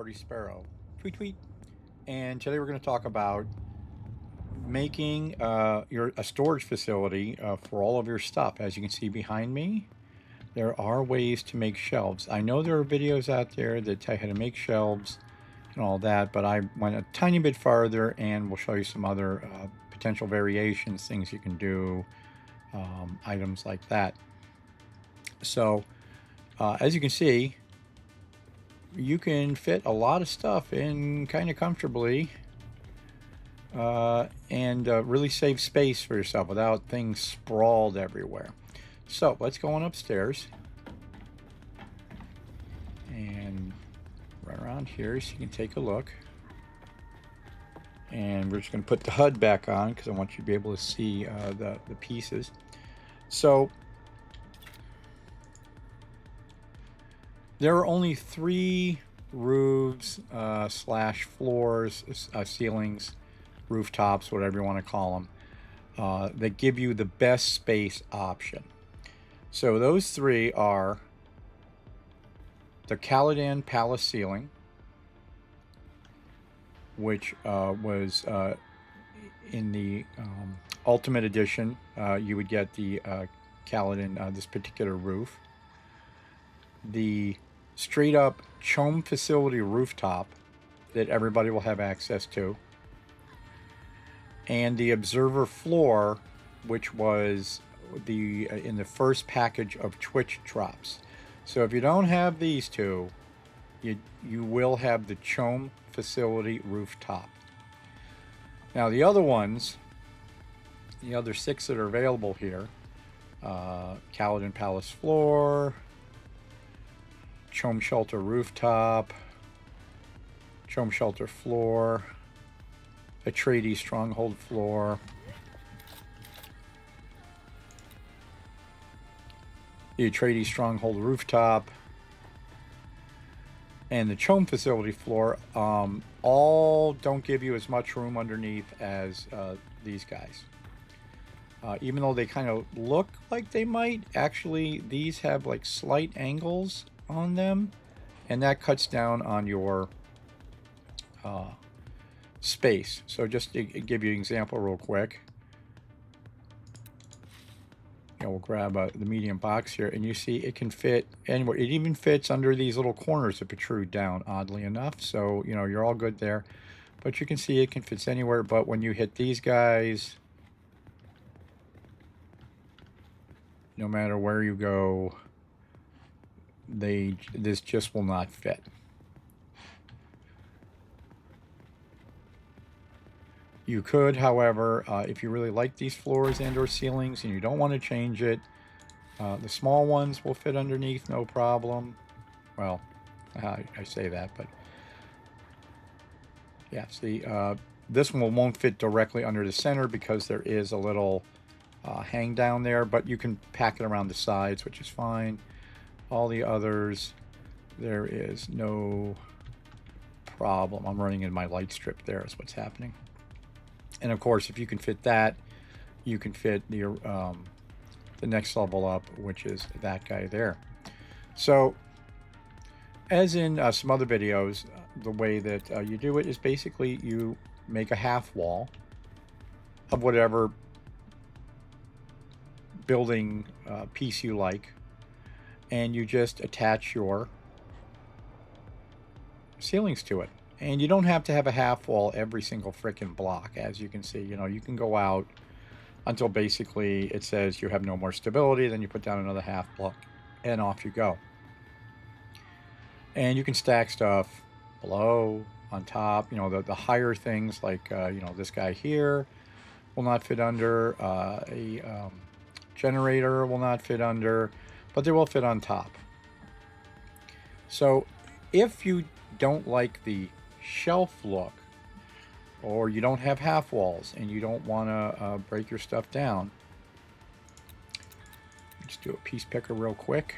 Birdie Sparrow. Tweet tweet. And today we're going to talk about making a storage facility for all of your stuff. As you can see behind me, there are ways to make shelves. I know there are videos out there that tell you how to make shelves and all that, but I went a tiny bit farther and we'll show you some other potential variations, things you can do, items like that. So as you can see, you can fit a lot of stuff in kind of comfortably and really save space for yourself without things sprawled everywhere. So let's go on upstairs and run around here so you can take a look. And we're just going to put the HUD back on because I want you to be able to see the pieces. So there are only 3 roofs slash floors, ceilings, rooftops, whatever you want to call them, that give you the best space option. So those 3 are the Caladan Palace ceiling, which was in the Ultimate Edition. You would get the Caladan, this particular roof. The straight up Chome facility rooftop that everybody will have access to, and the observer floor, which was in the first package of Twitch drops. So if you don't have these 2, you will have the Chome facility rooftop. Now the other ones, the other 6 that are available here, Caladan Palace floor, Chome Shelter rooftop, Chome Shelter floor, Atreides Stronghold floor, the Atreides Stronghold rooftop, and the Chome facility floor, all don't give you as much room underneath as these guys. Even though they kind of look like they might, actually these have like slight angles on them, and that cuts down on your space. So just to give you an example real quick, we'll grab the medium box here, and you see it can fit anywhere. It even fits under these little corners that protrude down, oddly enough. So you're all good there, but you can see it can fit anywhere. But when you hit these guys, no matter where you go, this just will not fit. You could, however, if you really like these floors and or ceilings and you don't want to change it, the small ones will fit underneath, no problem. Well, I say that, but yeah, see, this one won't fit directly under the center because there is a little hang down there, but you can pack it around the sides, which is fine. All the others, there is no problem. I'm running in my light strip there is what's happening. And of course, if you can fit that, you can fit the next level up, which is that guy there. So as in some other videos, the way that you do it is basically you make a half wall of whatever building piece you like, and you just attach your ceilings to it. And you don't have to have a half wall every single frickin' block. As you can see, you can go out until basically it says you have no more stability, then you put down another half block and off you go. And you can stack stuff below, on top. The higher things like this guy here will not fit under, a generator will not fit under, but they will fit on top. So if you don't like the shelf look, or you don't have half walls and you don't want to break your stuff down, let's do a piece picker real quick.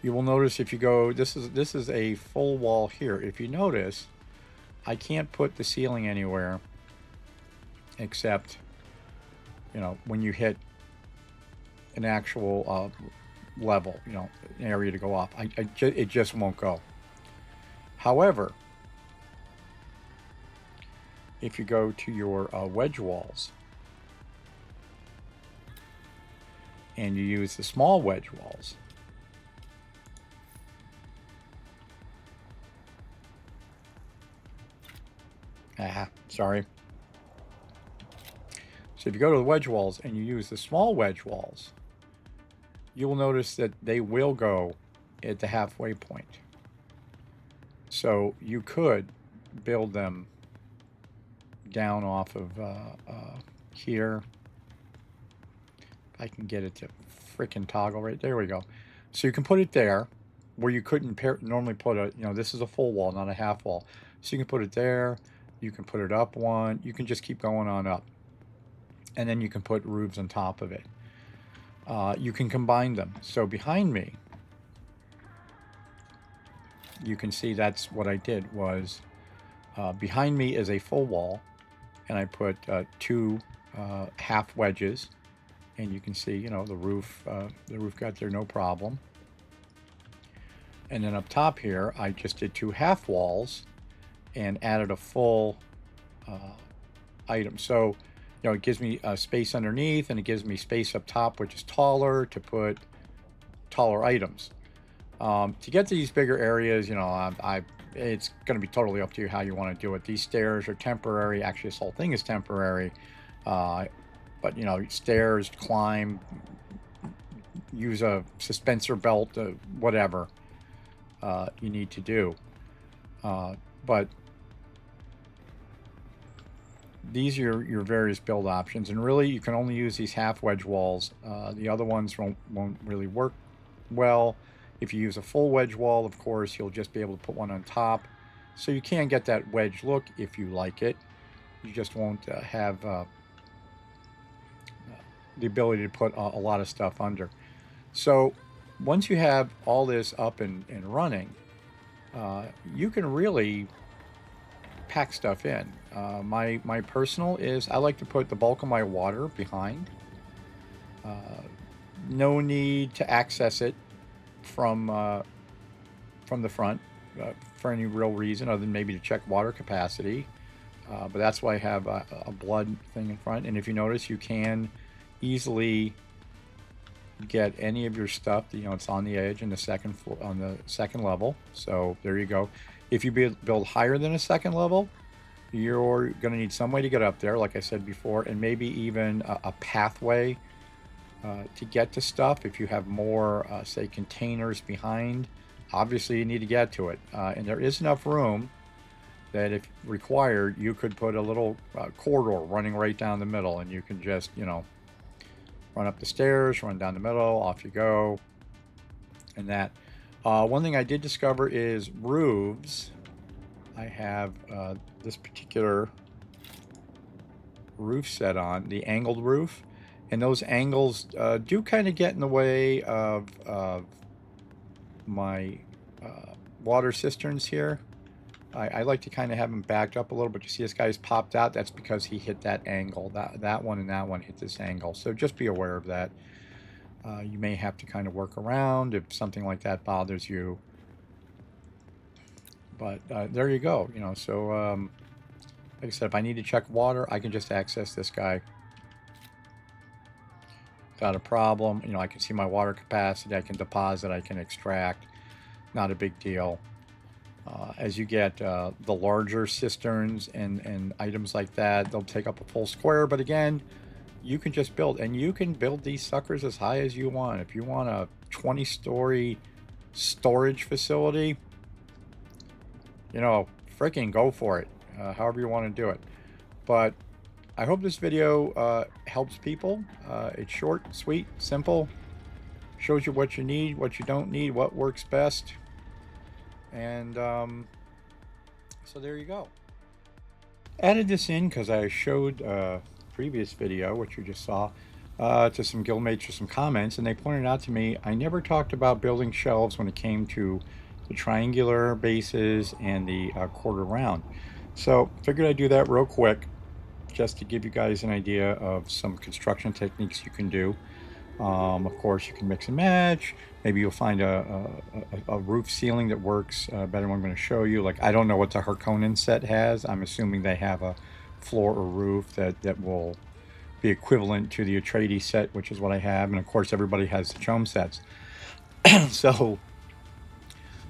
You will notice if you go, this is a full wall here. If you notice, I can't put the ceiling anywhere except when you hit an actual level, an area to go off. It just won't go. However, if you go to your wedge walls and you use the small wedge walls, sorry. So if you go to the wedge walls and you use the small wedge walls, you will notice that they will go at the halfway point. So you could build them down off of here. If I can get it to freaking toggle right there, we go. So you can put it there where you couldn't normally put a, this is a full wall, not a half wall. So you can put it there. You can put it up one. You can just keep going on up. And then you can put roofs on top of it. You can combine them. So behind me, you can see that's what I did was behind me is a full wall, and I put two half wedges, and you can see, the roof got there no problem. And then up top here, I just did two half walls and added a full item. So, it gives me space underneath, and it gives me space up top, which is taller, to put taller items. To get to these bigger areas, it's going to be totally up to you how you want to do it. These stairs are temporary. Actually, this whole thing is temporary. But, stairs, climb, use a suspensor belt, whatever you need to do. But these are your various build options, and really you can only use these half wedge walls. The other ones won't really work well. If you use a full wedge wall, of course, you'll just be able to put one on top. So you can get that wedge look if you like it. You just won't have the ability to put a lot of stuff under. So once you have all this up and running, you can really pack stuff in. My personal is I like to put the bulk of my water behind. No need to access it from the front for any real reason other than maybe to check water capacity. But that's why I have a blood thing in front. And if you notice, you can easily get any of your stuff. It's on the edge in the second floor, on the second level. So there you go. If you build higher than a second level, you're going to need some way to get up there, like I said before, and maybe even a pathway to get to stuff. If you have more, say, containers behind, obviously you need to get to it. And there is enough room that if required, you could put a little corridor running right down the middle, and you can just, run up the stairs, run down the middle, off you go, and that. One thing I did discover is roofs. I have this particular roof set on, the angled roof, and those angles do kind of get in the way of my water cisterns here. I like to kind of have them backed up a little, but you see this guy's popped out. That's because he hit that angle. That one and that one hit this angle. So just be aware of that. You may have to kind of work around if something like that bothers you. But there you go. So like I said, if I need to check water, I can just access this guy without a problem. I can see my water capacity. I can deposit. I can extract. Not a big deal. As you get the larger cisterns and items like that, they'll take up a full square. But again, you can just build, and you can build these suckers as high as you want. If you want a 20-story storage facility, freaking go for it. However you want to do it. But I hope this video helps people. It's short, sweet, simple. Shows you what you need, what you don't need, what works best. And so there you go. Added this in because I showed previous video, which you just saw, to some guildmates for some comments, and they pointed out to me I never talked about building shelves when it came to the triangular bases and the quarter round. So figured I'd do that real quick just to give you guys an idea of some construction techniques you can do. Of course, you can mix and match. Maybe you'll find a roof ceiling that works better than what I'm going to show you. Like, I don't know what the Harkonnen set has. I'm assuming they have a floor or roof that will be equivalent to the Atreides set, which is what I have. And of course, everybody has the Chom sets. So,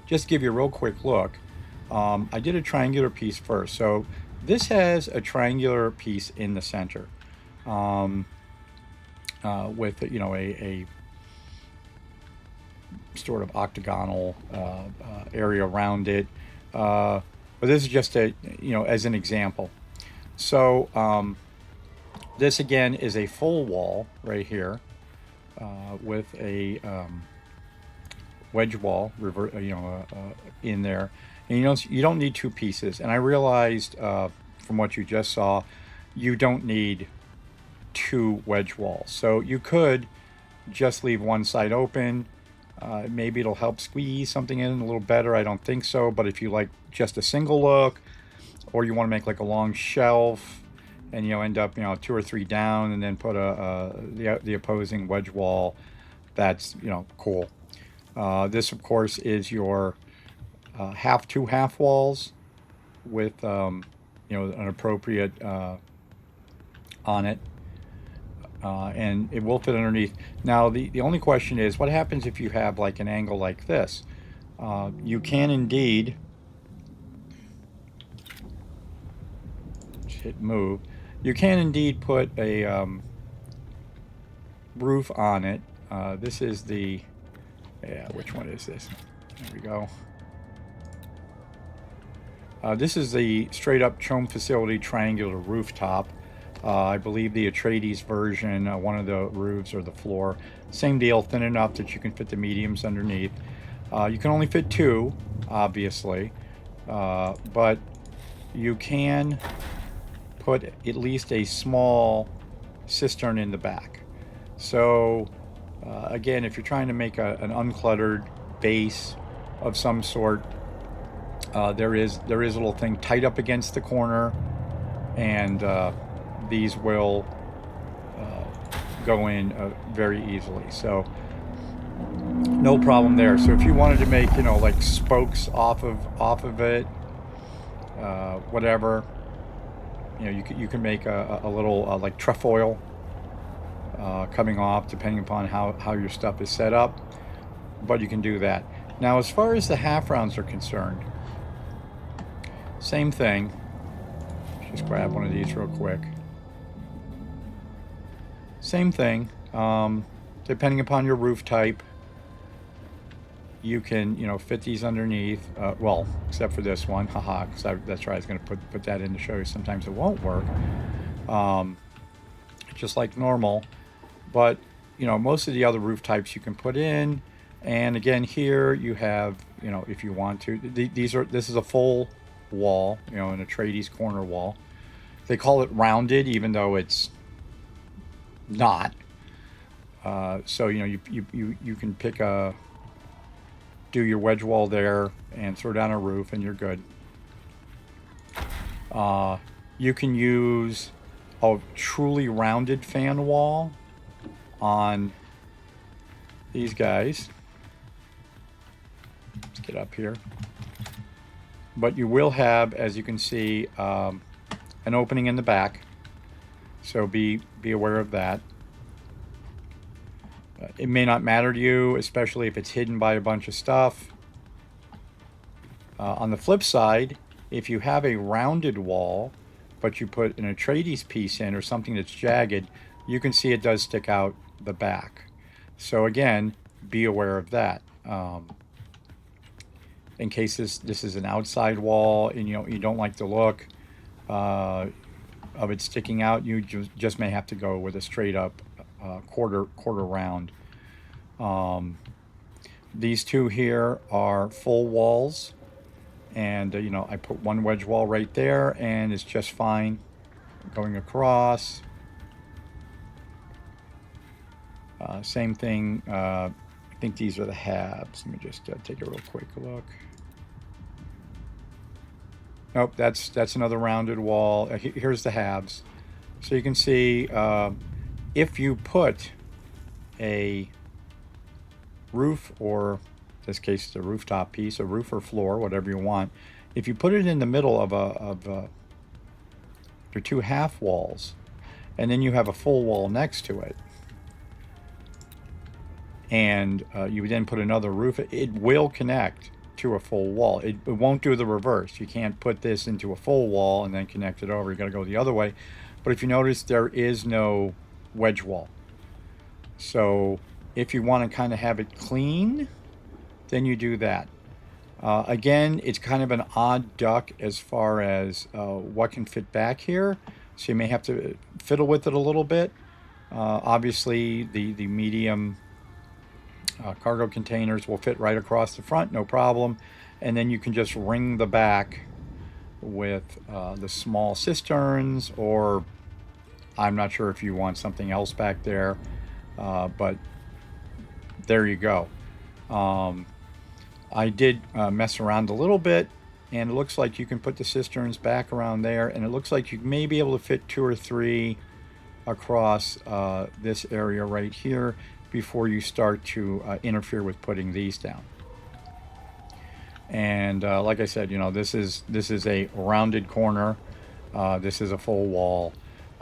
just give you a real quick look. I did a triangular piece first. So, this has a triangular piece in the center. With a sort of octagonal area around it. But this is just as an example. So this again is a full wall right here with a wedge wall, in there. And you don't need two pieces. And I realized from what you just saw, you don't need two wedge walls. So you could just leave one side open. Maybe it'll help squeeze something in a little better. I don't think so. But if you like just a single look, or you want to make like a long shelf, and end up 2 or 3 down, and then put the opposing wedge wall, that's cool. This of course is your two half walls with an appropriate on it. And it will fit underneath. Now, the only question is, what happens if you have like an angle like this? You can indeed just hit move. You can indeed put a roof on it. This is the which one is this? There we go. This is the straight up Chom facility triangular rooftop. I believe the Atreides version, one of the roofs or the floor, same deal, thin enough that you can fit the mediums underneath. You can only fit 2, obviously, but you can put at least a small cistern in the back. So again, if you're trying to make an uncluttered base of some sort, there is a little thing tight up against the corner, and these will go in very easily. So no problem there. So if you wanted to make like spokes off of it, whatever, you can make a little like trefoil coming off, depending upon how your stuff is set up. But you can do that. Now, as far as the half rounds are concerned, same thing. Just grab one of these real quick. Same thing. Depending upon your roof type, you can fit these underneath. Well, except for this one, haha. Because that's right. I was going to put that in to show you. Sometimes it won't work, just like normal. But most of the other roof types you can put in. And again, here you have if you want to. This is a full wall. An Atreides corner wall. They call it rounded, even though it's not. So you can do your wedge wall there and throw down a roof, and you're good. You can use a truly rounded fan wall on these guys. Let's get up here. But you will have, as you can see, an opening in the back. So be aware of that. It may not matter to you, especially if it's hidden by a bunch of stuff. On the flip side, if you have a rounded wall, but you put an Atreides piece in or something that's jagged, you can see it does stick out the back. So again, be aware of that. In case this is an outside wall and you don't like the look of it sticking out, you just may have to go with a straight up quarter round. These two here are full walls, and I put one wedge wall right there, and it's just fine going across. Same thing. I think these are the halves. Let me just take a real quick look. Nope, that's another rounded wall. Here's the halves. So you can see if you put a roof, or in this case the rooftop piece, a roof or floor, whatever you want, if you put it in the middle of your two half walls, and then you have a full wall next to it, and you then put another roof, it will connect to a full wall. It won't do the reverse. You can't put this into a full wall and then connect it over. You got to go the other way. But if you notice, there is no wedge wall. So if you want to kind of have it clean, then you do that. Again, it's kind of an odd duck as far as what can fit back here. So you may have to fiddle with it a little bit. Obviously, the medium cargo containers will fit right across the front, no problem. And then you can just ring the back with the small cisterns, or I'm not sure if you want something else back there, but there you go. I did mess around a little bit, and it looks like you can put the cisterns back around there, and it looks like you may be able to fit 2 or 3 across this area right here before you start to interfere with putting these down. And like I said, you know, this is a rounded corner. This is a full wall,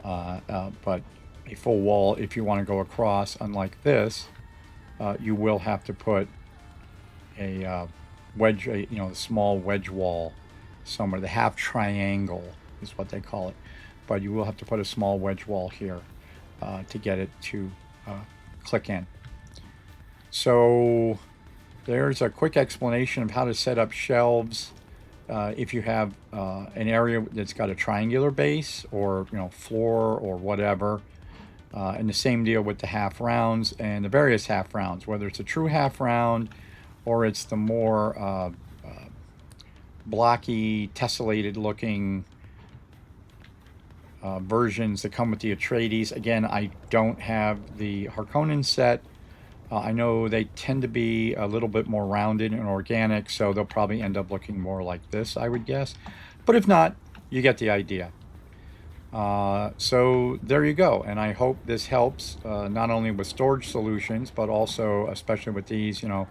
but a full wall, if you want to go across, unlike this, you will have to put a wedge, you know, a small wedge wall somewhere. The half triangle is what they call it, but you will have to put a small wedge wall here to get it to click in. So there's a quick explanation of how to set up shelves if you have an area that's got a triangular base, or, you know, floor or whatever. And the same deal with the half rounds and the various half rounds, whether it's a true half round or it's the more blocky, tessellated looking versions that come with the Atreides. Again, I don't have the Harkonnen set. I know they tend to be a little bit more rounded and organic, so they'll probably end up looking more like this, I would guess. But if not, you get the idea. So there you go, and I hope this helps not only with storage solutions, but also, especially with these, you know,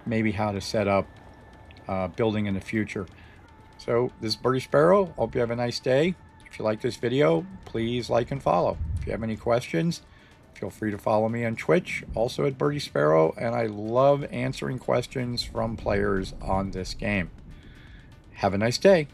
maybe how to set up building in the future. So this is Birdie Sparrow. Hope you have a nice day. If you like this video, please like and follow. If you have any questions, feel free to follow me on Twitch, also at Birdie Sparrow, and I love answering questions from players on this game. Have a nice day.